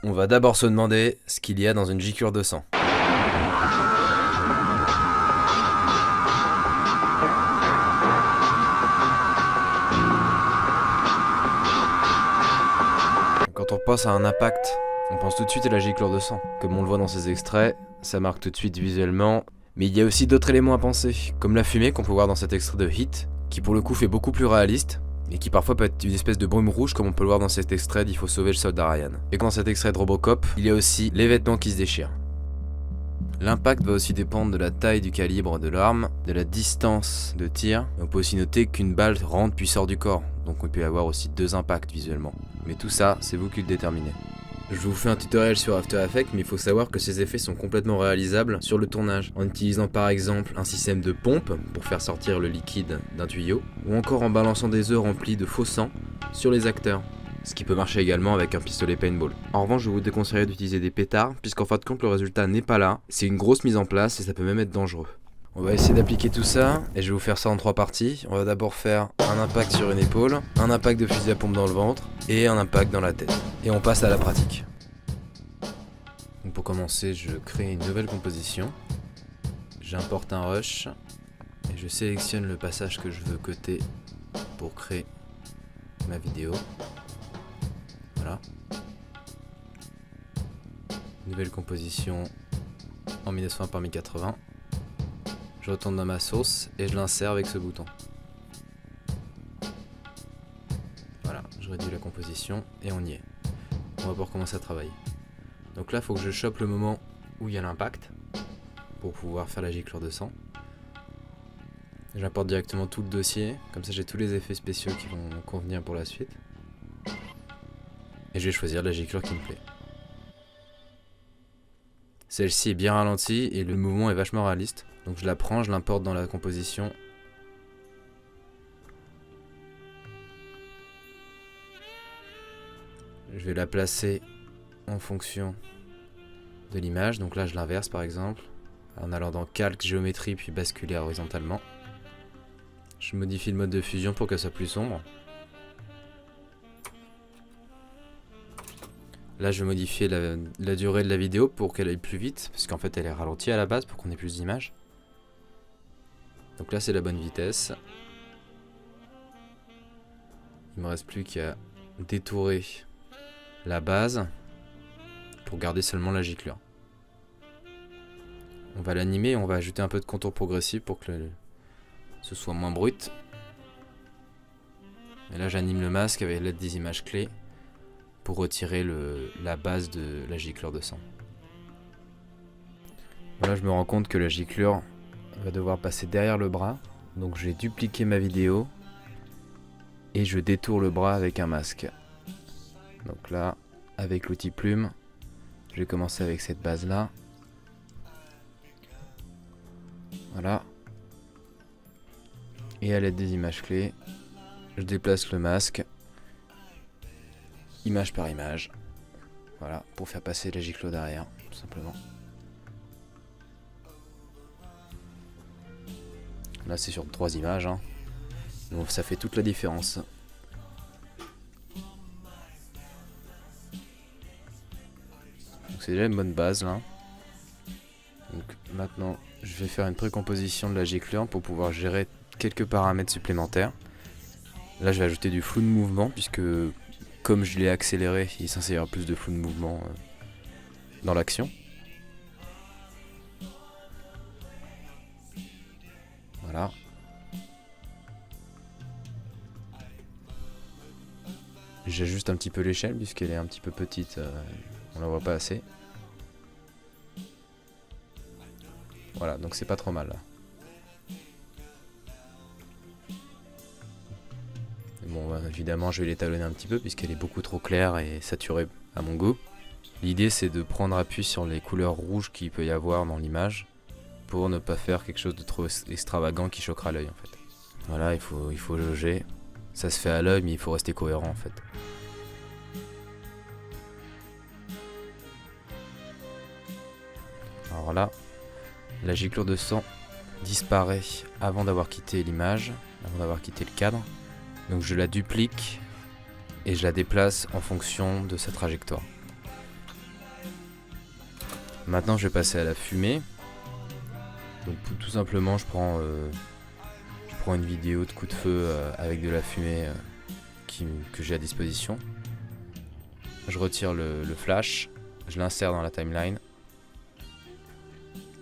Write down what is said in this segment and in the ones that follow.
On va d'abord se demander ce qu'il y a dans une giclure de sang. Quand on pense à un impact, on pense tout de suite à la giclure de sang. Comme on le voit dans ces extraits, ça marque tout de suite visuellement. Mais il y a aussi d'autres éléments à penser, comme la fumée qu'on peut voir dans cet extrait de Heat, qui pour le coup fait beaucoup plus réaliste, et qui parfois peut être une espèce de brume rouge comme on peut le voir dans cet extrait d'Il faut sauver le soldat Ryan. Et dans cet extrait de Robocop, il y a aussi les vêtements qui se déchirent. L'impact va aussi dépendre de la taille du calibre de l'arme, de la distance de tir. On peut aussi noter qu'une balle rentre puis sort du corps, donc on peut y avoir aussi 2 impacts visuellement. Mais tout ça, c'est vous qui le déterminez. Je vous fais un tutoriel sur After Effects, mais il faut savoir que ces effets sont complètement réalisables sur le tournage, en utilisant par exemple un système de pompe pour faire sortir le liquide d'un tuyau, ou encore en balançant des œufs remplis de faux sang sur les acteurs, ce qui peut marcher également avec un pistolet paintball. En revanche, je vous déconseillerais d'utiliser des pétards, puisqu'en fin de compte le résultat n'est pas là, c'est une grosse mise en place et ça peut même être dangereux. On va essayer d'appliquer tout ça, et je vais vous faire ça en 3 parties. On va d'abord faire un impact sur une épaule, un impact de fusil à pompe dans le ventre, et un impact dans la tête. Et on passe à la pratique. Donc pour commencer, je crée une nouvelle composition. J'importe un rush, et je sélectionne le passage que je veux cutter pour créer ma vidéo. Voilà. Nouvelle composition en 1920 par 1080. Je retourne dans ma source et je l'insère avec ce bouton. Voilà, je réduis la composition et on y est. On va pouvoir commencer à travailler. Donc là, il faut que je chope le moment où il y a l'impact pour pouvoir faire la giclure de sang. J'importe directement tout le dossier, comme ça j'ai tous les effets spéciaux qui vont convenir pour la suite. Et je vais choisir la giclure qui me plaît. Celle-ci est bien ralentie et le mouvement est vachement réaliste. Donc je la prends, je l'importe dans la composition. Je vais la placer en fonction de l'image. Donc là je l'inverse par exemple, en allant dans calque, géométrie, puis basculer horizontalement. Je modifie le mode de fusion pour qu'elle soit plus sombre. Là je vais modifier la durée de la vidéo pour qu'elle aille plus vite, parce qu'en fait elle est ralentie à la base pour qu'on ait plus d'images. Donc là c'est la bonne vitesse. Il me reste plus qu'à détourer la base pour garder seulement la giclure. On va l'animer, on va ajouter un peu de contour progressif pour que ce soit moins brut. Et là j'anime le masque avec l'aide des images clés pour retirer la base de la giclure de sang. Voilà, je me rends compte que la giclure va devoir passer derrière le bras, donc j'ai dupliqué ma vidéo et je détourne le bras avec un masque. Donc là, avec l'outil plume, je vais commencer avec cette base là. Voilà. Et à l'aide des images clés, je déplace le masque, image par image. Voilà, pour faire passer la giclure derrière, tout simplement. Là c'est sur 3 images, hein. Donc ça fait toute la différence. Donc c'est déjà une bonne base là. Donc maintenant je vais faire une précomposition de la giclure pour pouvoir gérer quelques paramètres supplémentaires. Là je vais ajouter du flou de mouvement puisque comme je l'ai accéléré, il est censé y avoir plus de flou de mouvement dans l'action. Voilà. J'ajuste un petit peu l'échelle puisqu'elle est un petit peu petite, on la voit pas assez. Voilà, donc c'est pas trop mal là. Bon, évidemment je vais l'étalonner un petit peu puisqu'elle est beaucoup trop claire et saturée à mon goût. L'idée c'est de prendre appui sur les couleurs rouges qu'il peut y avoir dans l'image pour ne pas faire quelque chose de trop extravagant qui choquera l'œil en fait. Voilà, il faut jauger. Ça se fait à l'œil mais il faut rester cohérent en fait. Alors là, la giclure de sang disparaît avant d'avoir quitté l'image, avant d'avoir quitté le cadre. Donc je la duplique et je la déplace en fonction de sa trajectoire. Maintenant je vais passer à la fumée. Donc tout simplement je prends une vidéo de coup de feu avec de la fumée que j'ai à disposition. Je retire le flash, je l'insère dans la timeline.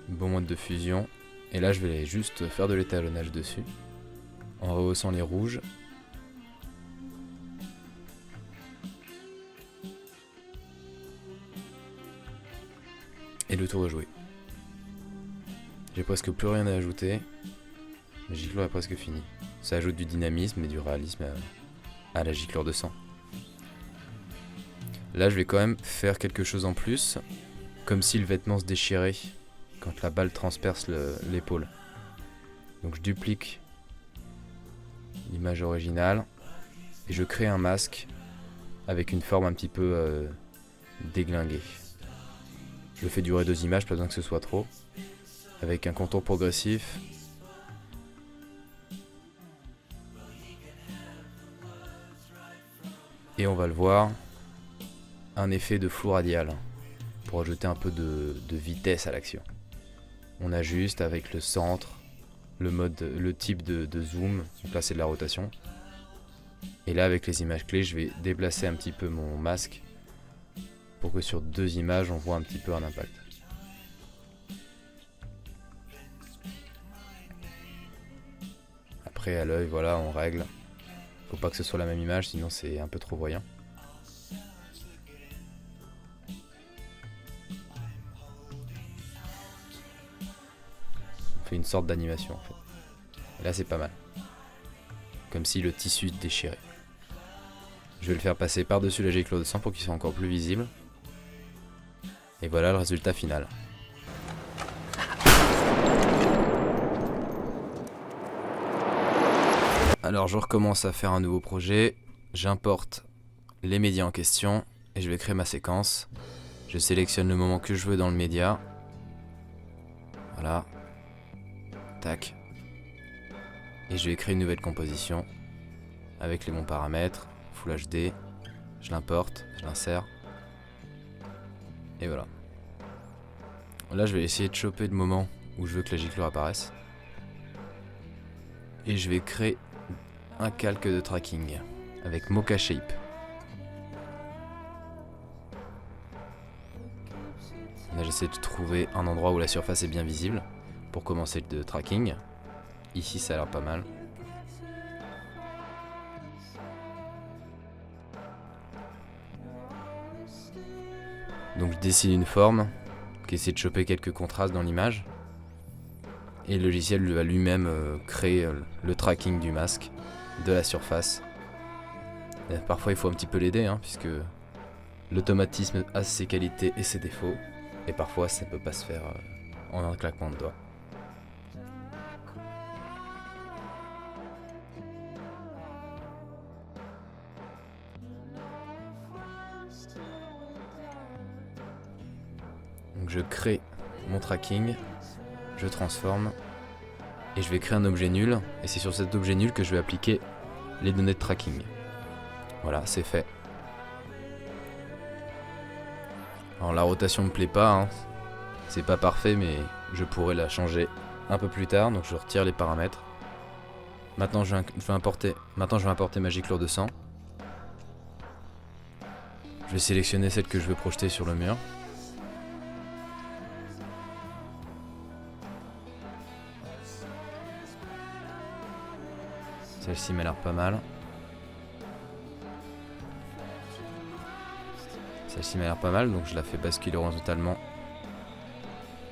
Bon mode de fusion. Et là je vais juste faire de l'étalonnage dessus. En rehaussant les rouges. Et le tour est joué. J'ai presque plus rien à ajouter. La giclure est presque finie. Ça ajoute du dynamisme et du réalisme à la giclure de sang. Là je vais quand même faire quelque chose en plus. Comme si le vêtement se déchirait quand la balle transperce l'épaule. Donc je duplique l'image originale. Et je crée un masque avec une forme un petit peu déglinguée. Je fais durer 2 images, pas besoin que ce soit trop. Avec un contour progressif. Et on va le voir, un effet de flou radial pour ajouter un peu de vitesse à l'action. On ajuste avec le centre, le type de zoom, donc là c'est de la rotation. Et là avec les images clés, je vais déplacer un petit peu mon masque pour que sur 2 images on voit un petit peu un impact. Après à l'œil, voilà, on règle. Faut pas que ce soit la même image, sinon c'est un peu trop voyant. On fait une sorte d'animation en fait. Et là c'est pas mal. Comme si le tissu se déchirait. Je vais le faire passer par-dessus la giclure de sang pour qu'il soit encore plus visible. Et voilà le résultat final. Alors je recommence à faire un nouveau projet. J'importe les médias en question et je vais créer ma séquence. Je sélectionne le moment que je veux dans le média. Voilà. Tac. Et je vais créer une nouvelle composition avec les bons paramètres. Full HD. Je l'importe, je l'insère. Et voilà. Là je vais essayer de choper le moment où je veux que la giclure apparaisse. Et je vais créer un calque de tracking avec Mocha Shape. Là j'essaie de trouver un endroit où la surface est bien visible pour commencer le tracking. Ici ça a l'air pas mal. Donc je dessine une forme qui essaie de choper quelques contrastes dans l'image. Et le logiciel va lui-même créer le tracking du masque, de la surface. Et parfois il faut un petit peu l'aider, hein, puisque l'automatisme a ses qualités et ses défauts. Et parfois ça ne peut pas se faire en un claquement de doigts. Donc je crée mon tracking, je transforme et je vais créer un objet nul. Et c'est sur cet objet nul que je vais appliquer les données de tracking. Voilà, c'est fait. Alors la rotation me plaît pas, hein. C'est pas parfait, mais je pourrais la changer un peu plus tard. Donc je retire les paramètres. Maintenant je vais importer ma giclure de sang. Je vais sélectionner celle que je veux projeter sur le mur. Celle-ci m'a l'air pas mal. Celle-ci m'a l'air pas mal, donc je la fais basculer horizontalement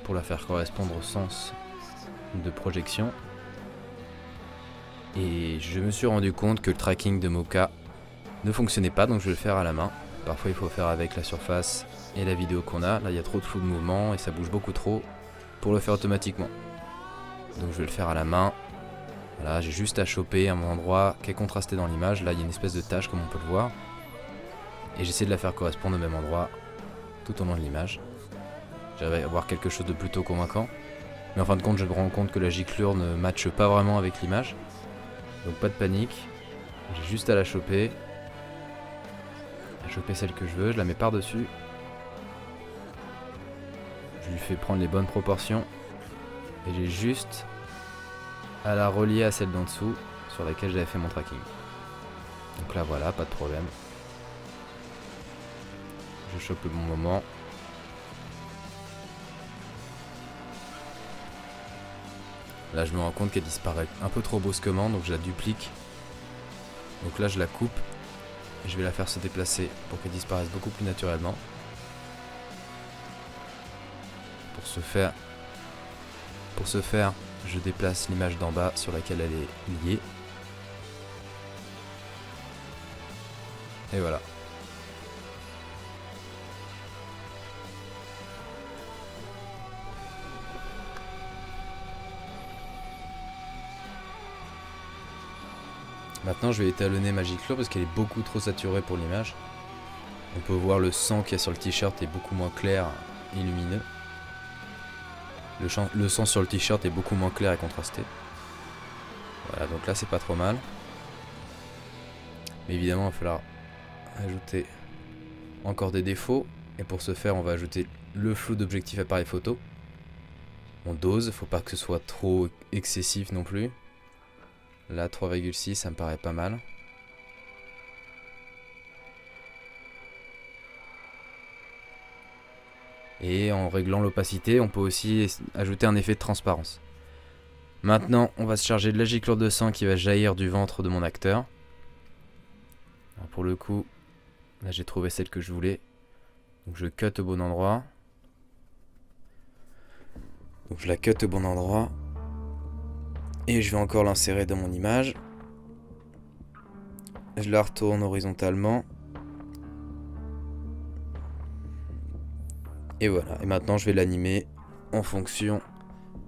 pour la faire correspondre au sens de projection. Et je me suis rendu compte que le tracking de Mocha ne fonctionnait pas, donc je vais le faire à la main. Parfois il faut faire avec la surface et la vidéo qu'on a. Là il y a trop de flou de mouvement et ça bouge beaucoup trop pour le faire automatiquement. Donc je vais le faire à la main. Voilà, j'ai juste à choper un endroit qui est contrasté dans l'image. Là il y a une espèce de tache comme on peut le voir. Et j'essaie de la faire correspondre au même endroit tout au long de l'image. J'arrive à avoir quelque chose de plutôt convaincant. Mais en fin de compte je me rends compte que la giclure ne matche pas vraiment avec l'image. Donc pas de panique. J'ai juste à la choper. À choper celle que je veux, je la mets par dessus. Je lui fais prendre les bonnes proportions. Et j'ai juste à la relier à celle d'en dessous sur laquelle j'avais fait mon tracking. Donc là voilà, pas de problème. Je chope le bon moment. Là je me rends compte qu'elle disparaît un peu trop brusquement, donc je la duplique. Donc là je la coupe et je vais la faire se déplacer pour qu'elle disparaisse beaucoup plus naturellement. Pour ce faire, je déplace l'image d'en bas sur laquelle elle est liée. Et voilà. Maintenant je vais étalonner ma giclure parce qu'elle est beaucoup trop saturée pour l'image. On peut voir le sang qu'il y a sur le t-shirt est beaucoup moins clair et lumineux. Le sang sur le t-shirt est beaucoup moins clair et contrasté. Voilà, donc là c'est pas trop mal. Mais évidemment il va falloir ajouter encore des défauts. Et pour ce faire on va ajouter le flou d'objectif appareil photo. On dose, faut pas que ce soit trop excessif non plus. Là 3,6 ça me paraît pas mal. Et en réglant l'opacité, on peut aussi ajouter un effet de transparence. Maintenant, on va se charger de la giclure de sang qui va jaillir du ventre de mon acteur. Alors pour le coup, là j'ai trouvé celle que je voulais. Donc je cut au bon endroit. Donc je la cut au bon endroit. Et je vais encore l'insérer dans mon image. Je la retourne horizontalement. Et voilà, et maintenant je vais l'animer en fonction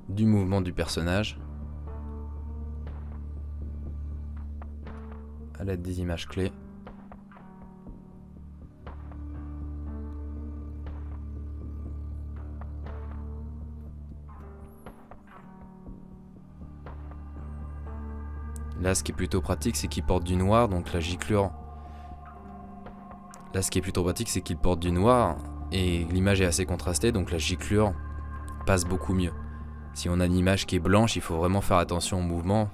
du mouvement du personnage à l'aide des images clés. Là ce qui est plutôt pratique c'est qu'il porte du noir, donc la giclure. Là ce qui est plutôt pratique c'est qu'il porte du noir. Et l'image est assez contrastée, donc la giclure passe beaucoup mieux. Si on a une image qui est blanche, il faut vraiment faire attention au mouvement.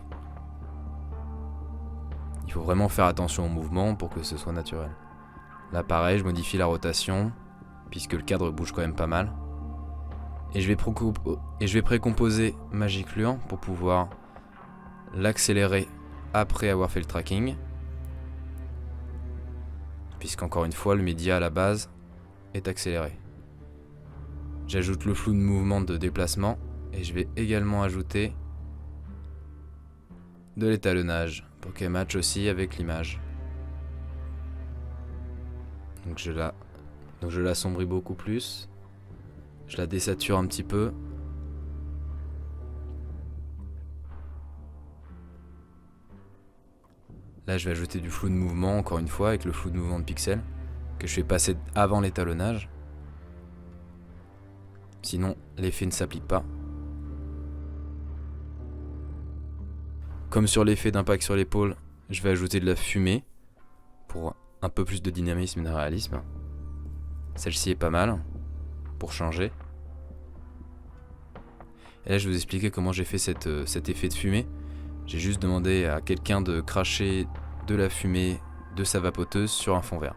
Il faut vraiment faire attention au mouvement pour que ce soit naturel. Là pareil, je modifie la rotation, puisque le cadre bouge quand même pas mal. Et je vais précomposer ma giclure pour pouvoir l'accélérer après avoir fait le tracking. Puisqu'encore une fois, le média à la base est accéléré. J'ajoute le flou de mouvement de déplacement et je vais également ajouter de l'étalonnage pour qu'elle matche aussi avec l'image. Donc je l'assombris beaucoup plus. Je la désature un petit peu. Là je vais ajouter du flou de mouvement encore une fois avec le flou de mouvement de pixels que je fais passer avant l'étalonnage. Sinon, l'effet ne s'applique pas. Comme sur l'effet d'impact sur l'épaule, je vais ajouter de la fumée pour un peu plus de dynamisme et de réalisme. Celle-ci est pas mal pour changer. Et là, je vais vous expliquer comment j'ai fait cet effet de fumée. J'ai juste demandé à quelqu'un de cracher de la fumée de sa vapoteuse sur un fond vert.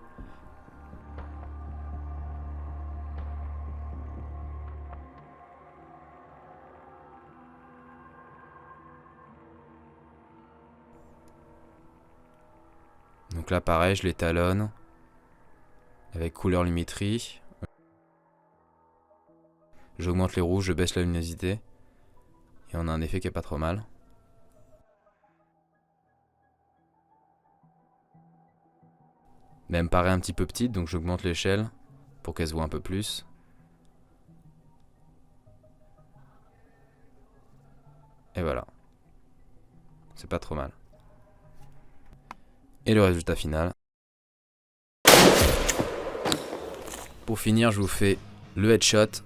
Donc là pareil, je l'étalonne avec couleur lumétrie. J'augmente les rouges, je baisse la luminosité. Et on a un effet qui est pas trop mal. Mais elle me paraît un petit peu petite, donc j'augmente l'échelle pour qu'elle se voit un peu plus. Et voilà. C'est pas trop mal. Et le résultat final. Pour finir, je vous fais le headshot.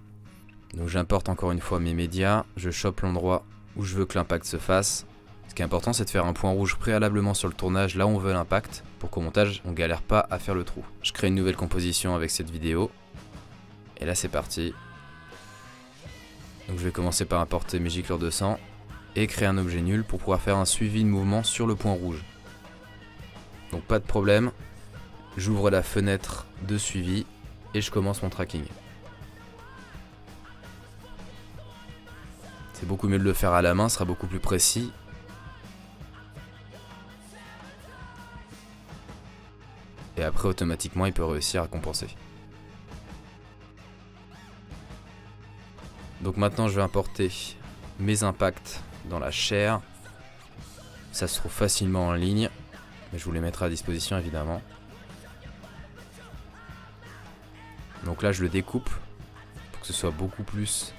Donc j'importe encore une fois mes médias. Je chope l'endroit où je veux que l'impact se fasse. Ce qui est important, c'est de faire un point rouge préalablement sur le tournage là où on veut l'impact, pour qu'au montage, on galère pas à faire le trou. Je crée une nouvelle composition avec cette vidéo. Et là, c'est parti. Donc je vais commencer par importer mes gicleurs de sang et créer un objet nul pour pouvoir faire un suivi de mouvement sur le point rouge. Donc pas de problème, j'ouvre la fenêtre de suivi et je commence mon tracking. C'est beaucoup mieux de le faire à la main, ce sera beaucoup plus précis. Et après automatiquement il peut réussir à compenser. Donc maintenant je vais importer mes impacts dans la chair. Ça se trouve facilement en ligne, mais je vous les mettrai à disposition évidemment. Donc là je le découpe pour que ce soit beaucoup plus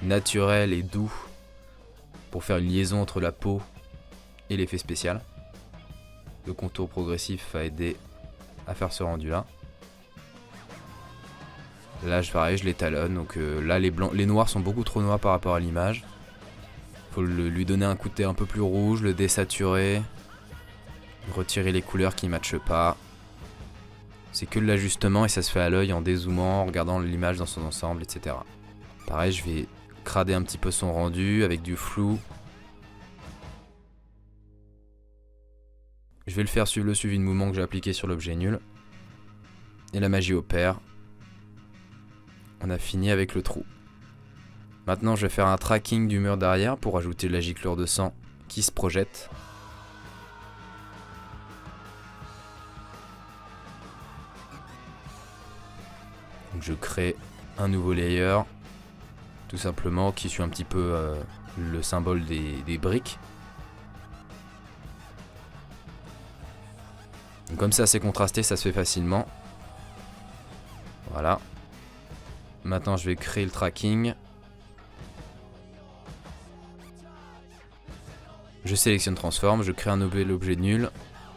naturel et doux pour faire une liaison entre la peau et l'effet spécial. Le contour progressif va aider à faire ce rendu là. Là pareil je l'étalonne, donc là les noirs sont beaucoup trop noirs par rapport à l'image. Faut lui donner un côté un peu plus rouge, le désaturer, retirer les couleurs qui ne matchent pas. C'est que de l'ajustement et ça se fait à l'œil en dézoomant, en regardant l'image dans son ensemble, etc. Pareil je vais crader un petit peu son rendu avec du flou. Je vais le faire suivre le suivi de mouvement que j'ai appliqué sur l'objet nul. Et la magie opère. On a fini avec le trou. Maintenant je vais faire un tracking du mur derrière pour ajouter la giclure de sang qui se projette. Donc je crée un nouveau layer, tout simplement, qui suit un petit peu le symbole des briques. Donc comme ça c'est contrasté, ça se fait facilement. Voilà. Maintenant je vais créer le tracking. Je sélectionne transform, je crée un objet nul,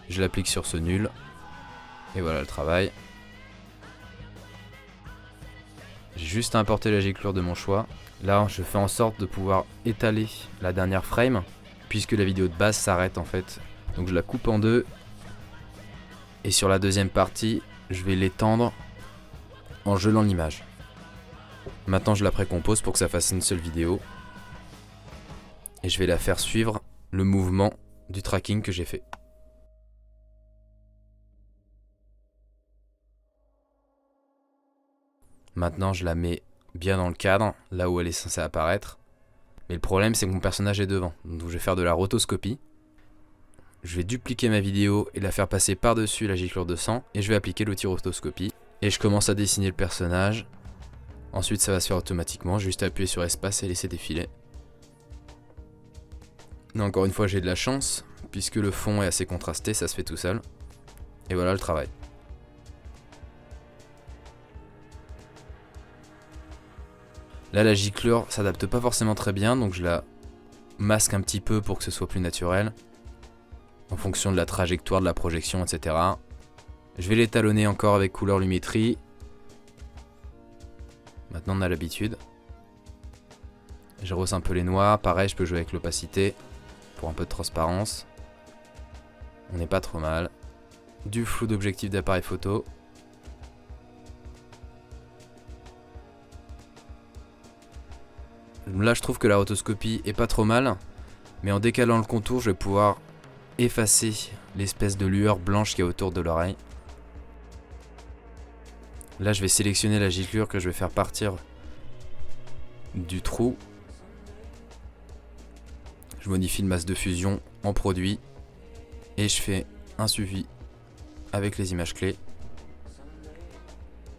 je l'applique sur ce nul. Et voilà le travail. J'ai juste à importer la giclure de mon choix. Là je fais en sorte de pouvoir étaler la dernière frame, puisque la vidéo de base s'arrête en fait. Donc je la coupe en deux. Et sur la deuxième partie, je vais l'étendre en gelant l'image. Maintenant je la précompose pour que ça fasse une seule vidéo. Et je vais la faire suivre le mouvement du tracking que j'ai fait. Maintenant je la mets bien dans le cadre, là où elle est censée apparaître. Mais le problème c'est que mon personnage est devant. Donc je vais faire de la rotoscopie. Je vais dupliquer ma vidéo et la faire passer par-dessus la giclure de sang. Et je vais appliquer l'outil rotoscopie. Et je commence à dessiner le personnage. Ensuite ça va se faire automatiquement, juste appuyer sur espace et laisser défiler. Mais encore une fois j'ai de la chance, puisque le fond est assez contrasté, ça se fait tout seul. Et voilà le travail. Là la giclure s'adapte pas forcément très bien, donc je la masque un petit peu pour que ce soit plus naturel. En fonction de la trajectoire de la projection, etc. Je vais l'étalonner encore avec couleur lumétrie. Maintenant on a l'habitude. Je rehausse un peu les noirs, pareil je peux jouer avec l'opacité pour un peu de transparence. On n'est pas trop mal. Du flou d'objectif d'appareil photo. Là je trouve que la rotoscopie est pas trop mal, mais en décalant le contour je vais pouvoir effacer l'espèce de lueur blanche qu'il y a autour de l'oreille. Là je vais sélectionner la giclure que je vais faire partir du trou. Je modifie le masque de fusion en produit et je fais un suivi avec les images clés.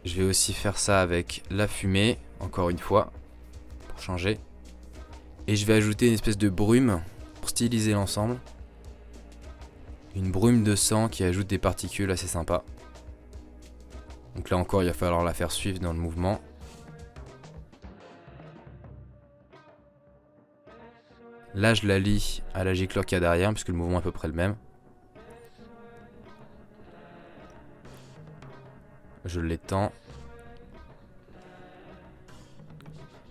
Je vais aussi faire ça avec la fumée, encore une fois, pour changer. Et je vais ajouter une espèce de brume pour styliser l'ensemble. Une brume de sang qui ajoute des particules assez sympas. Donc là encore il va falloir la faire suivre dans le mouvement. Là je la lie à la giclure qu'il y a derrière puisque le mouvement est à peu près le même. Je l'étends.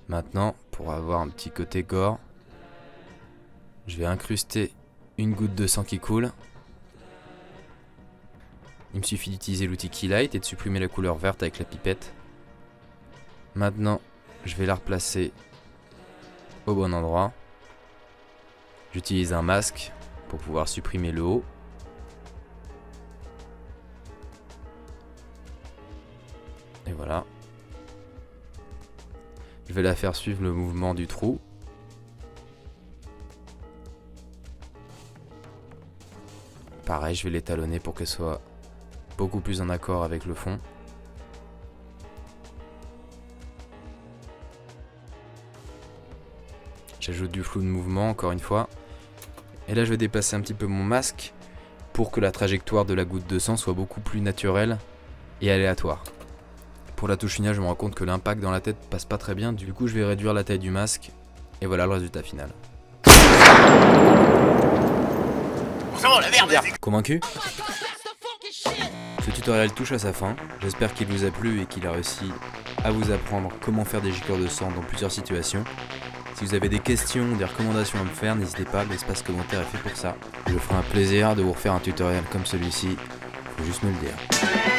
Maintenant pour avoir un petit côté gore, je vais incruster une goutte de sang qui coule. Il me suffit d'utiliser l'outil Keylight et de supprimer la couleur verte avec la pipette. Maintenant, je vais la replacer au bon endroit. J'utilise un masque pour pouvoir supprimer le haut. Et voilà. Je vais la faire suivre le mouvement du trou. Pareil, je vais l'étalonner pour qu'elle soit beaucoup plus en accord avec le fond. J'ajoute du flou de mouvement encore une fois. Et là je vais déplacer un petit peu mon masque pour que la trajectoire de la goutte de sang soit beaucoup plus naturelle et aléatoire. Pour la touche finale, je me rends compte que l'impact dans la tête passe pas très bien, du coup je vais réduire la taille du masque et voilà le résultat final. Convaincu ? Ce tutoriel touche à sa fin, j'espère qu'il vous a plu et qu'il a réussi à vous apprendre comment faire des gicleurs de sang dans plusieurs situations. Si vous avez des questions ou des recommandations à me faire, n'hésitez pas, l'espace commentaire est fait pour ça. Je ferai un plaisir de vous refaire un tutoriel comme celui-ci, faut juste me le dire.